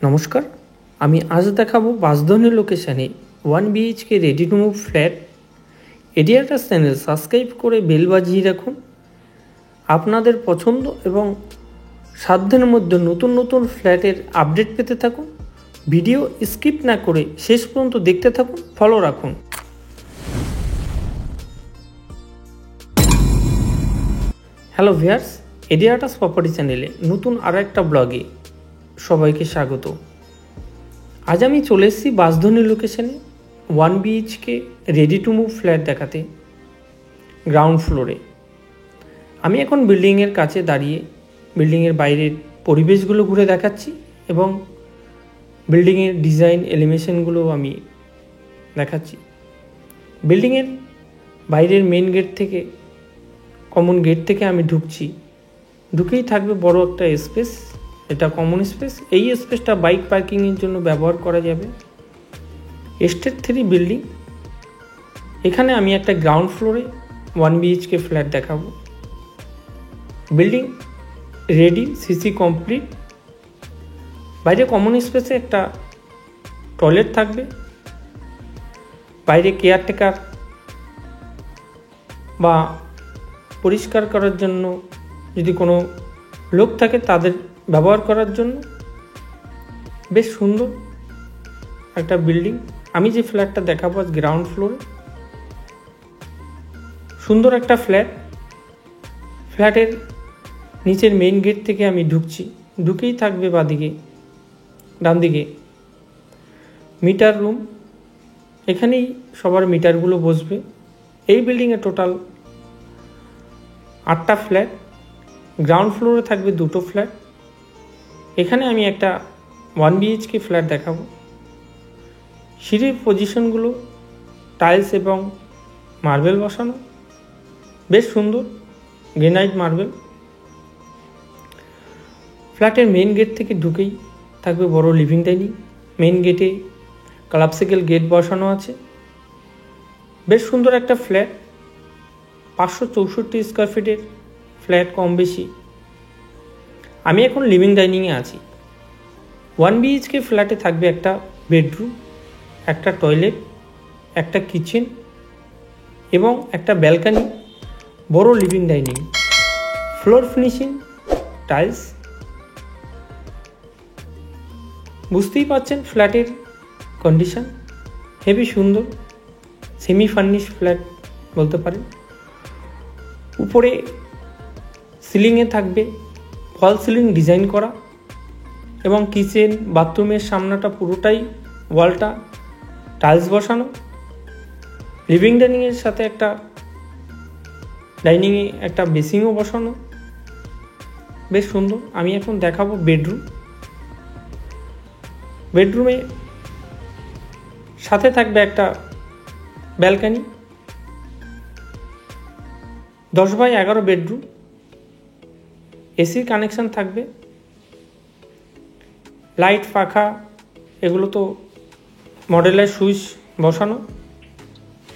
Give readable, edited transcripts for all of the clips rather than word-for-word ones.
নমস্কার, আমি আজ দেখাবো বাসধনী লোকেশানে 1 BHK ready to move flat. এডিয়াটার চ্যানেল সাবস্ক্রাইব করে বেল বাজিয়ে রাখুন। আপনাদের পছন্দ এবং সাধ্যের মধ্যে নতুন নতুন ফ্ল্যাটের আপডেট পেতে থাকুন। ভিডিও স্কিপ না করে শেষ পর্যন্ত দেখতে থাকুন, ফলো রাখুন। হ্যালো ভিউয়ার্স, এডিয়াটাস প্রপার্টি চ্যানেলে নতুন আরও একটা ব্লগে সবাইকে স্বাগত। আজ আমি চলে এসেছি বাসধনী লোকেশানে 1 BHK ready to move flat দেখাতে, গ্রাউন্ড ফ্লোরে। আমি এখন বিল্ডিংয়ের কাছে দাঁড়িয়ে বিল্ডিংয়ের বাইরের পরিবেশগুলো ঘুরে দেখাচ্ছি এবং বিল্ডিংয়ের ডিজাইন এলিভেশনগুলো আমি দেখাচ্ছি। বিল্ডিংয়ের বাইরের মেন গেট থেকে, কমন গেট থেকে আমি ঢুকছি। ঢুকেই থাকবে বড় একটা স্পেস, এটা কমন স্পেস। এই স্পেসটা বাইক পার্কিংয়ের জন্য ব্যবহার করা যাবে। State 3 building. এখানে আমি একটা গ্রাউন্ড ফ্লোরে 1 BHK ফ্ল্যাট দেখাবো। Building ready, CC complete. বাইরে কমন স্পেসে একটা টয়লেট থাকবে। বাইরে কেয়ারটেকার বা পরিষ্কার করার জন্য যদি কোনো লোক থাকে তাদের ব্যবহার করার জন্য বেশ সুন্দর একটা বিল্ডিং। আমি যে ফ্ল্যাটটা দেখাবো আজ গ্রাউন্ড ফ্লোরে, সুন্দর একটা ফ্ল্যাট। ফ্ল্যাটের নিচের মেইন গেট থেকে আমি ঢুকছি। ঢুকেই থাকবে বাঁদিকে, ডান দিকে মিটার রুম। এখানেই সবার মিটারগুলো বসবে। এই বিল্ডিংয়ে টোটাল 8টা ফ্ল্যাট। গ্রাউন্ড ফ্লোরে থাকবে 2টো ফ্ল্যাট। এখানে আমি একটা 1 BHK ফ্ল্যাট দেখাবো। সিঁড়ির পজিশনগুলো টাইলস এবং মার্বেল বসানো, বেশ সুন্দর গ্রেনাইট মার্বেল। ফ্ল্যাটের মেইন গেট থেকে ঢুকেই থাকবে বড় লিভিং ডাইনিং। মেইন গেটে ক্লাবসাইকেল গেট বসানো আছে। বেশ সুন্দর একটা ফ্ল্যাট, 564 স্কোয়ার ফিটের ফ্ল্যাট, কম বেশি। আমি এখন লিভিং ডাইনিংয়ে আছি। 1 BHK ফ্ল্যাটে থাকবে একটা বেডরুম, একটা টয়লেট, একটা কিচেন এবং একটা ব্যালকনি, বড় living dining. Floor finishing tiles. বুঝতেই পারছেন ফ্ল্যাটের কন্ডিশন হেভি সুন্দর, সেমি ফার্নিশ ফ্ল্যাট বলতে পারেন। উপরে সিলিংয়ে থাকবে ফল সিলিং ডিজাইন করা এবং কিচেন বাথরুমের সামনাটা পুরোটাই ওয়ালটা টাইলস বসানো। লিভিং ডাইনিংয়ের সাথে একটা ডাইনিংয়ে একটা বেসিংও বসানো, বেশ সুন্দর। আমি এখন দেখাবো বেডরুম। বেডরুমে সাথে থাকবে একটা ব্যালকনি। 10x11 bedroom. এসির কানেকশান থাকবে। লাইট পাখা এগুলো তো মডেলের সুইচ বসানো।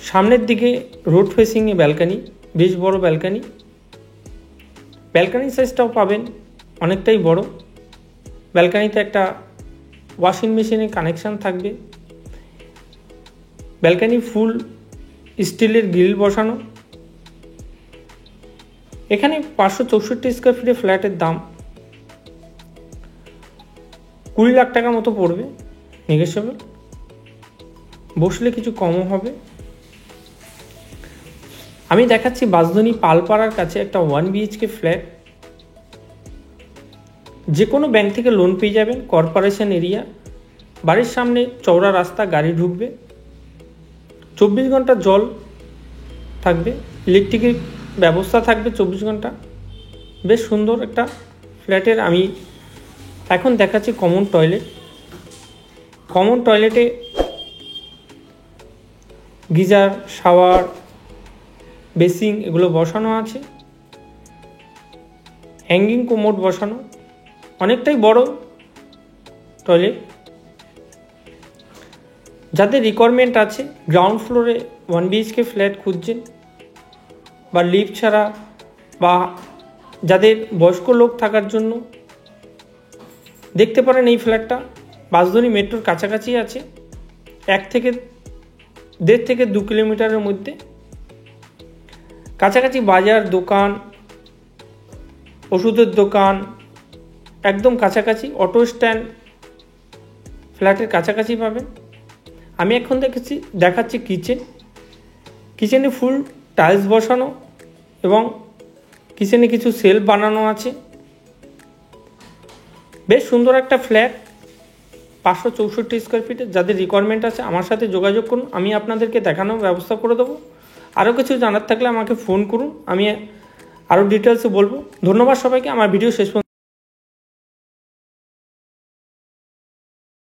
সামনের দিকে রোড ফেসিংয়ে ব্যালকনি, বেশ বড় ব্যালকনি। ব্যালকনি সাইজটাও পাবেন অনেকটাই বড়। ব্যালকনিতে একটা ওয়াশিং মেশিনের কানেকশান থাকবে। ব্যালকনি ফুল স্টিলের গ্রিল বসানো। এখানে 564 স্কোয়ার ফিটের ফ্ল্যাটের দাম 20 লাখ টাকা মতো পড়বে, নেগোশিয়েবল। বসলে কিছু কমও হবে। আমি দেখাচ্ছি বাসধনী পালপাড়ার কাছে একটা 1 BHK ফ্ল্যাট। যে কোনো ব্যাংক থেকে লোন পেয়ে যাবেন। কর্পোরেশন এরিয়া, বাড়ির সামনে চওড়া রাস্তা, গাড়ি ঢুকবে। 24 ঘন্টা জল থাকবে, ইলেকট্রিকের ব্যবস্থা থাকবে 24 ঘন্টা। বেশ সুন্দর একটা ফ্ল্যাটের আমি এখন দেখাচ্ছি কমন টয়লেট। কমন টয়লেটে গিজার, শাওয়ার, বেসিং এগুলো বসানো আছে। হ্যাঙ্গিং কোমোড বসানো, অনেকটাই বড় টয়লেট। যাদের রিকোয়ারমেন্ট আছে, গ্রাউন্ড ফ্লোরে 1 BHK ফ্ল্যাট খুঁজছেন বা লিফট ছাড়া, বা যাদের বয়স্ক লোক থাকার জন্য দেখতে পারেন এই ফ্ল্যাটটা। বাঁশদ্রোণী মেট্রোর কাছাকাছি আছে, 1.5 থেকে 2 কিলোমিটারের মধ্যে। কাছাকাছি বাজার, দোকান, ওষুধের দোকান একদম কাছাকাছি। অটো স্ট্যান্ড ফ্ল্যাটের কাছাকাছি পাবেন। আমি এখন দেখাচ্ছি কিচেনে ফুল টাইলস বসানো এবং কিচেনে কিছু সেলফ বানানো আছে। বেশ সুন্দর একটা ফ্ল্যাট, 564 স্কোয়ার ফিটে। যাদের রিকোয়ারমেন্ট আছে আমার সাথে যোগাযোগ করুন, আমি আপনাদেরকে দেখানোর ব্যবস্থা করে দেবো। আরও কিছু জানার থাকলে আমাকে ফোন করুন, আমি আরও ডিটেলসে বলবো। ধন্যবাদ সবাইকে আমার ভিডিও শেষ পর্যন্ত